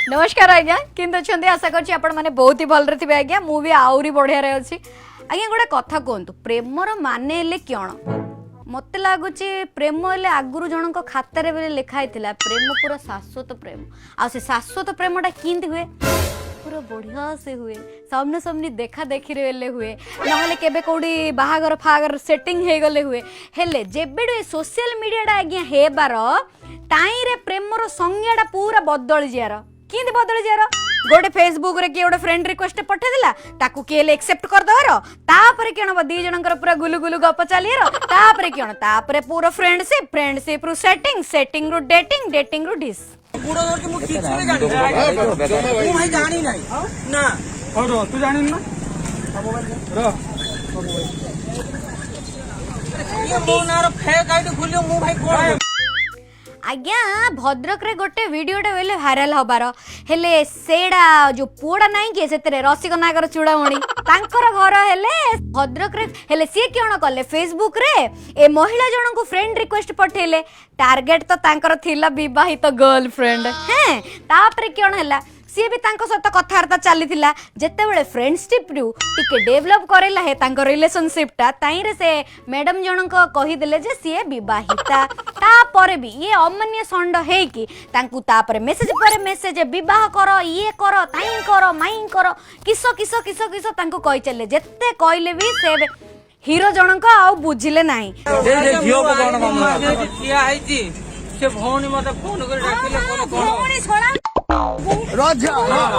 नमस्कार आज्ञा किंतु अच्छे आशा करछि आपण माने बहुत ही भल रे आज्ञा मु भी आउरी बढ़िया रे अछि आज्ञा गोटे कथा कहतु प्रेमर माने ले कौन मत लगुच प्रेम हेले आगुरी जनक खातार बेले लिखाई प्रेम पूरा शाश्वत प्रेम आ से शाश्वत प्रेमटा किंती हुए पूरा बढ़िया से हुए सामने सामने देखा देखी रे हुए ना केबे कोडी बाहागर फागर सेटिंग हे गले हुए हेले जेबेडे सोशल मीडिया आज्ञा हेबार ताई रे प्रेमर संज्ञाटा पूरा बदल जियार किंती बदल जियार गोटे फेसबुक रे किए गोटे फ्रेंड रिक्वेस्ट पठे दिला ताकू केले एक्सेप्ट कर दवार तापर केन दी जनकर पूरा गुलु गुलु गप चलिएर तापर केन तापर पूरा फ्रेंडशिप रु सेटिंग रु डेटिंग रु डिस बुढ़ो के मु किछ नहीं जानी मु भाई जानी नहीं ना और तू जानी ना रो ये मो नार फेक आईडी खुलियो मु भाई कोन आज्ञा भद्रक रे गोटे वीडियोटे बेले भाइराल हबार हेले सेडा जो पुड़ा नहीं कि सेतरे रसिक नागर चूड़ामणि तांकर घर हेले भद्रक रे हेले सी कोन कले फेसबुक रे ए महिला जन को फ्रेंड रिक्वेस्ट पठेले टारगेट तो तांकर थिला विवाहित गर्लफ्रेंड हैं तापर कोन हैला सी भी तांको सहित कथावार्ता चली जितेबाला फ्रेंडशिप रु टिके डेभलप करेला है तांको रिलेशनशिपटा ताईरे से मैडम जनक कहीदेले जे सी विवाहिता तापर भी ये अमान्य षंड है कि तांकु तापर मेसेज पर मेसेज विवाह कर ये कर ताई कर माई कर किस किस किस किस तांको कहि चले जेते कहले भी से हीरो जनक आ बुझिले नाही झियो को कोन मामा किया है जी से भौणी मते फोन कर डाकिले कोन कोन भौणी छोड़ा राजा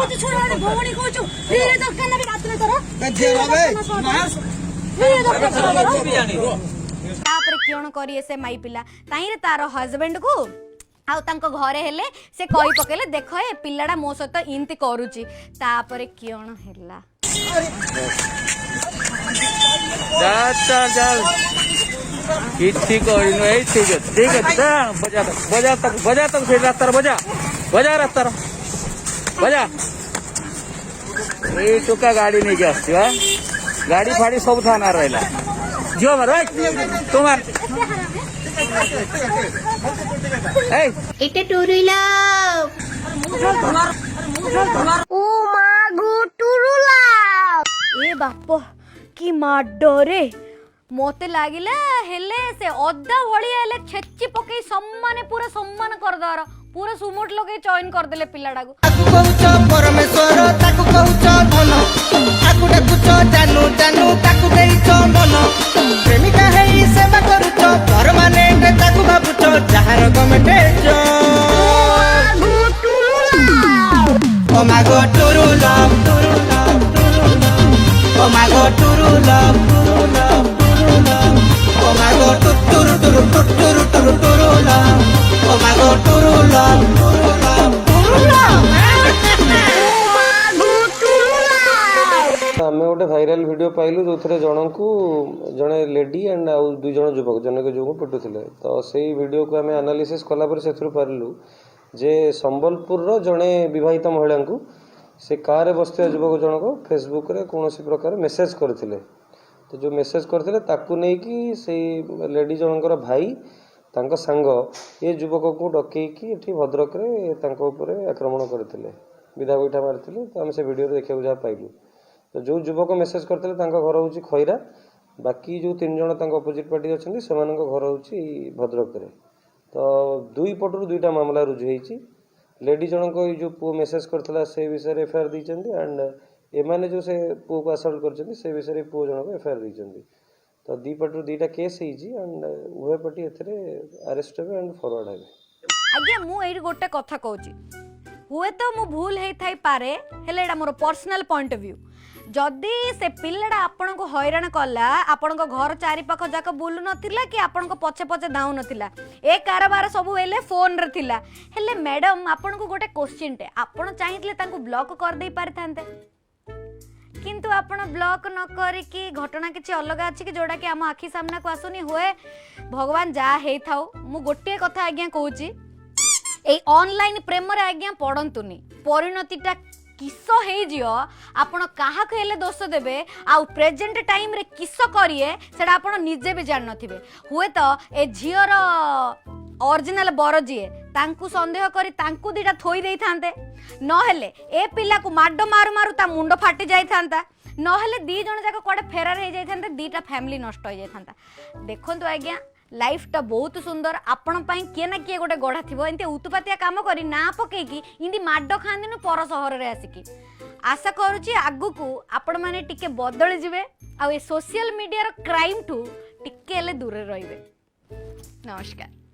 तू छोड़ा भौणी कहू रे दरकार ना रात में तोरा जे रवे तापर कोन करी से माई पिला ताई रे तार हस्बैंड को आउ तांको घरे हेले से कहि पकेले देख ए पिल्लाडा मो सहित इनती करूची तापर कोन हैला चल किसी को नहीं ठीक है बजा तक फिर रास्ता बजा रास्ता बजा ये टुका गाड़ी नहीं क्या गाड़ी फाड़ी सब थाना रहा जो मार तुम्हार এটা টুরুলা ও মা গো টুরুলা এ বাপ কি মাডরে মতে লাগিলা হেলে সে অদা ভলিয়া হেলে ছেচি পকেই সম্মানে পুরা সম্মান कर दवार पूरा सुमुट लगे चॉइन कर देले पिल्लाडा को ताकू कहूच परमेश्वर ताकू कहूच धन ताकू डाकुच जानू जानू ताकू देइछ मन प्रेमिका हेई सेवा करूच परमानेंट ताकू भाबुच जहार गमेटे जो ओ मागो टुरु लव ओ मागो टुरु लव ओ मागो टुरु लव ओ मागो टुरु लव आम गोटे भाइराल वीडियो पाइलु जो जन को जड़े लेडी एंड आउ दुई जन युवक जनक जो पिटुले तो से वीडियो को आम एनालिसिस कलापर से पारू जे संबलपुर जड़े विवाहित महिला को से कार बसता युवक जनक फेसबुक रे कौन प्रकार मेसेज करते तो जो मेसेज करते ताकू नहीं कि से लेडी जनकर भाई तांको सांग ये युवक को डकईकी ये भद्रक रे तांको ऊपर आक्रमण करते विधा बैठा मारते तो आम से वीडियो देखा जहाँ पाइलु तो जो युवक मेसेज करते घर हूँ खैरा बाकी जो तीन जन अपोजिट पार्टी अच्छा से घर हूँ भद्रक रे तो दुई पटू दुईटा मामला रुजु होती लेडी जनक जो पुओ मेसेज करता से विषय एफआईआर देते एंड एमाने जो से पुओ को असल्ट कर से विषय पुओ जनक एफआईआर देते तो दी पटू दुईटा केस एंड उभय पार्टी अरेस्ट हे एंड फरवर्ड हे आज्ञा मु एई गोटे कथा कहूची हुए तो मु भूल हेई थाई पारे हेले एटा more personal point of view जदि से पिल्लाडा आपण को हैरान कला आपण को घर चारि पाख जाक बुलु नथिला कि आपण को पछे पछे दाउ नथिला ए कारबार सब वेले फोन रे थिला हेले मैडम आपण को गोटे क्वेश्चन टे आपण चाहितले तांको ब्लॉक कर दे पारथांते किंतु आपण ब्लॉक न करी कि घटना किछि अलग अछि कि जोडा कि हम आखि सामना को आसुनी हुए भगवान जा हेई थाउ मु गोटे कथा आज्ञा कहूची ए ऑनलाइन प्रेम रे आज्ञा पड़ंतुनी परिणतिटा किस हे जियो आपण काहा हेले दोष देबे आ प्रेजेंट टाइम रे किस करिए सेटा आपण निजे भी जान नथिबे हुए तो ए झियर ओरिजिनल बर जी तांकु संदेह करी तांकु दिटा थोई देई थांते नहेले ए पिला को माडो मारू मारू ता मुंडो फाटी जाई थांता नहेले दी जण जाक कोडे फेरार हे जाई थांते दीटा फैमिली नष्ट हो जाई थांता देखंतु आज्ञा लाइफटा बहुत सुंदर आपण पाई किए ना किए गोटे गढ़ा थी एमती उत्पातिया काम करी ना पकईकी इndi माड खांदी पर सहर में आसिकी आशा करुच्ची आगु को आपण मैंने टिके बदली जिवे आ सोशल मीडिया क्राइम ठू टिके दूर रहिबे। नमस्कार।